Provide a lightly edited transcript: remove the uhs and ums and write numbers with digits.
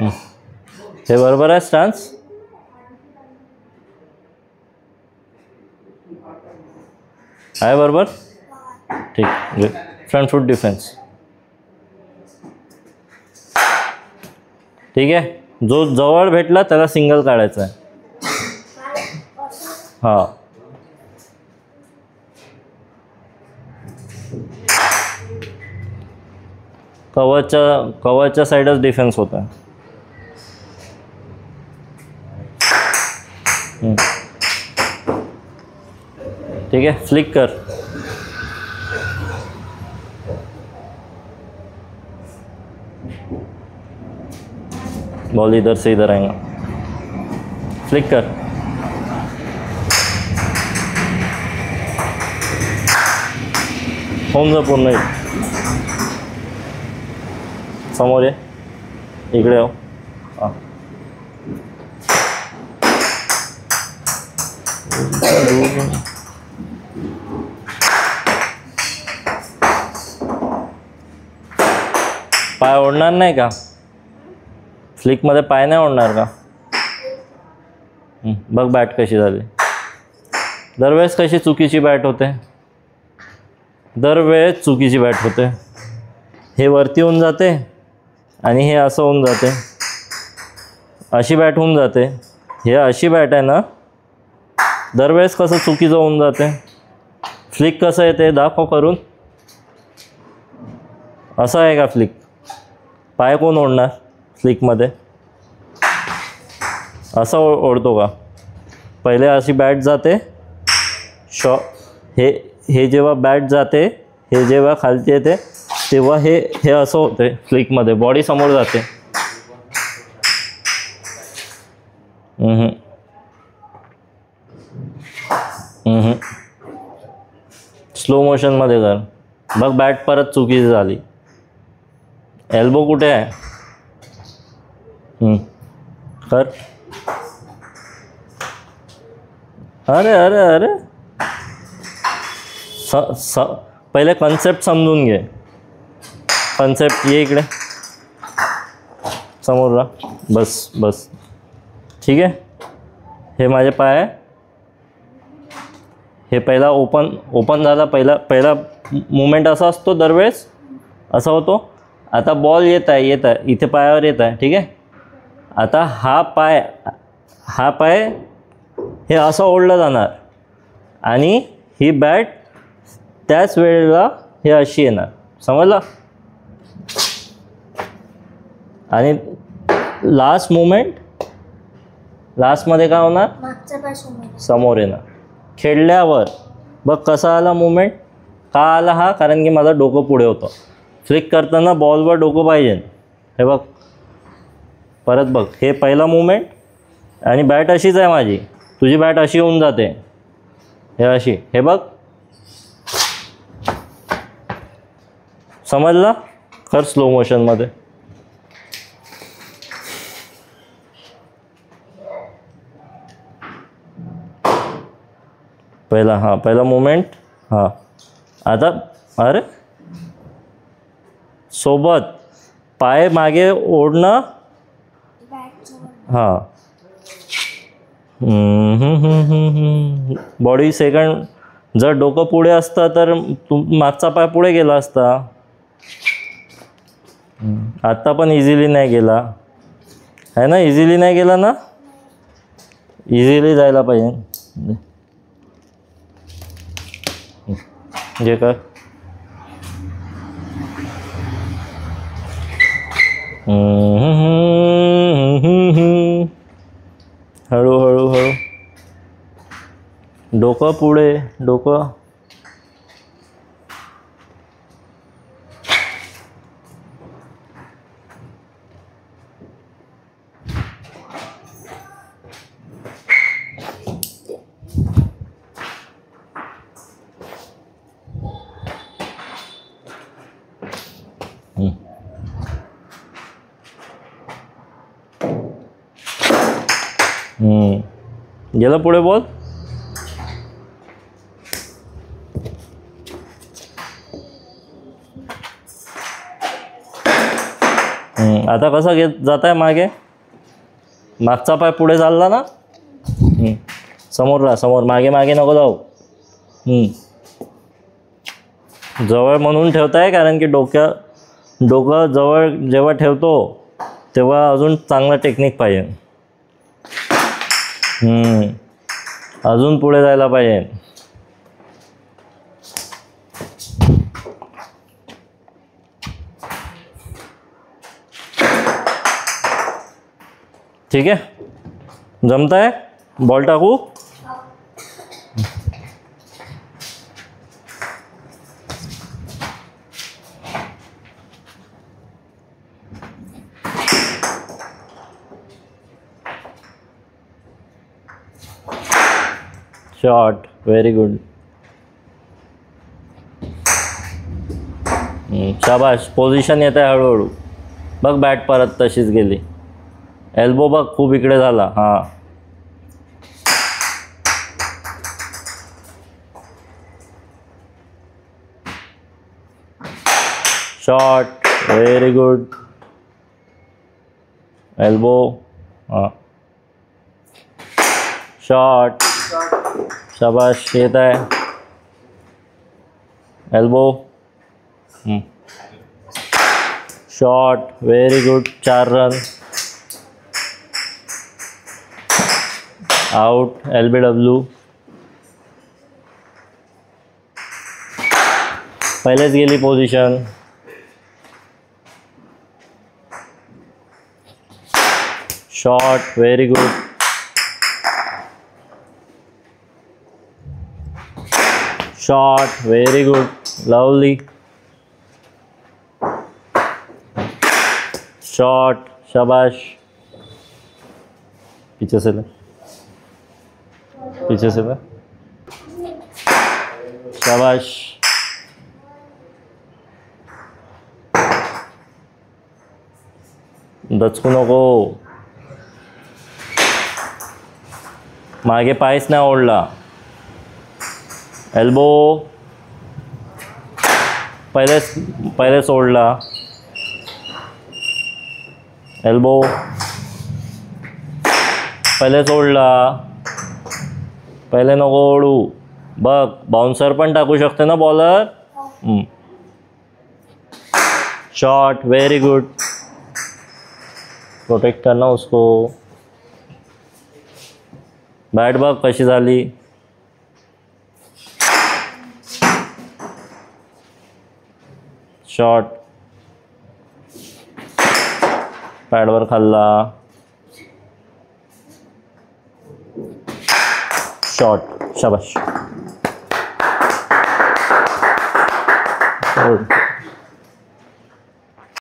हे बरोबर आहे स्टान्स. आहे बरोबर. ठीक. फ्रंट फूट डिफेन्स. ठीक आहे. जो जवळ भेटला त्याला सिंगल काढायचा आहे. हां. कवरच्या साईडच डिफेन्स होता. ठीक है. फ्लिक कर. बॉल इधर से इधर आएगा. फ्लिक कर. होऊन जा पूर्ण. समोर ये. इकडे हो. हां. पाय ओढणार नाही का? फ्लिकमध्ये पाय नाही ओढणार का? बघ बॅट कशी झाली. दरवेळेस कशी चुकीची बॅट होते. दरवेळेस चुकीची बॅट होते. हे वरती होऊन जाते आणि हे असं होऊन जाते. अशी बॅट होऊन जाते. हे अशी बॅट आहे ना, दरवेळेस कसं चुकीचं होऊन जाते. फ्लिक कसं येते दाखव करून. असं आहे का फ्लिक? पाय कोण ओढणार फ्लिकमध्ये? असं ओढतो का? पहिले अशी बॅट जाते. हे जेव्हा बॅट जाते, हे जेव्हा खालती येते तेव्हा हे असं होते फ्लिकमध्ये. बॉडी समोर जाते. स्लो मोशनमध्ये कर. बघ बॅट परत चुकीची झाली. एल्बो कुठे आहे? कर. अरे अरे अरे पहिले कन्सेप्ट समजून घे. कन्सेप्ट. ये इकडे समोर राहा. बस बस. ठीक आहे. हे माझे पाय आहे. हे पहिला ओपन झाला. पहिला मुवमेंट असा असतो दरवेळेस. असा होतो. आता बॉल येत आहे इथे पायावर येत आहे. ठीक आहे. आता हा पाय हे असं ओढलं जाणार आणि ही बॅट त्याच वेळेला हे अशी येणार. समजलं? आणि लास्टमध्ये काय होणार? समोर येणार. खेळल्यावर बघ कसा आला मुवमेंट. का आला हा? कारण की माझं डोकं पुढे होतं. फ्लिक करताना बॉलवर डोकं पाहिजे. हे बघ परत बघ. हे पहिला मुवमेंट आणि बॅट अशीच आहे माझी. तुझी बॅट अशी होऊन जाते. हे अशी. हे बघ. समजला? कर स्लो मोशनमध्ये. पहिला मुवमेंट. हां. आता अरे सोबत पाय मागे ओढणं. हां. Body second. जर डोकं पुढे असतं तर मागचा पाय पुढे गेला असता. आत्ता पण इझिली नाही गेला आहे ना. इझिली नाही गेला ना. इझिली जायला पाहिजे. जे काय हळूहळू डोकं पुढे. डोकं गेला पुढे बॉल. आता कसं घेत जात आहे मागे, मागचा पाय पुढे चालला ना. समोर राहा, समोर, मागे मागे नको जाऊ. जवळ म्हणून ठेवताय कारण की डोकं जवळ जेव्हा ठेवतो तेव्हा अजून चांगला टेक्निक पाहिजे. अजून पुढे जायला पाहिजे. ठीक आहे, जमताय. बॉल टाकू. Shot, very good. शाबाश. पोझिशन येत आहे हळूहळू. बघ बॅट परत तशीच गेली. एल्बो बघ खूप इकडे झाला. हां, शॉट, व्हेरी गुड. एल्बो. हां, शॉट, शाबाश. येत आहे. Elbow. Shot, very good. 4 run. Out. LBW. पहिलेच गेली position. Shot, very good. Shot, very good. Lovely. Shot, शाबाश. पीछे से ले, पीछे से ले. शाबाश. दचकू नको. मागे पायच नाही ओढला. एल्बो. पहिले सोडला. एल्बो. पहिले सोडला. पहिले नको ओढू. बघ बाउन्सर पण टाकू शकते ना bowler. Shot, very good. Protect करना उसको. बॅट बघ कशी झाली. शॉट, पॅडवर खाल्ला. शॉट, शाबाश.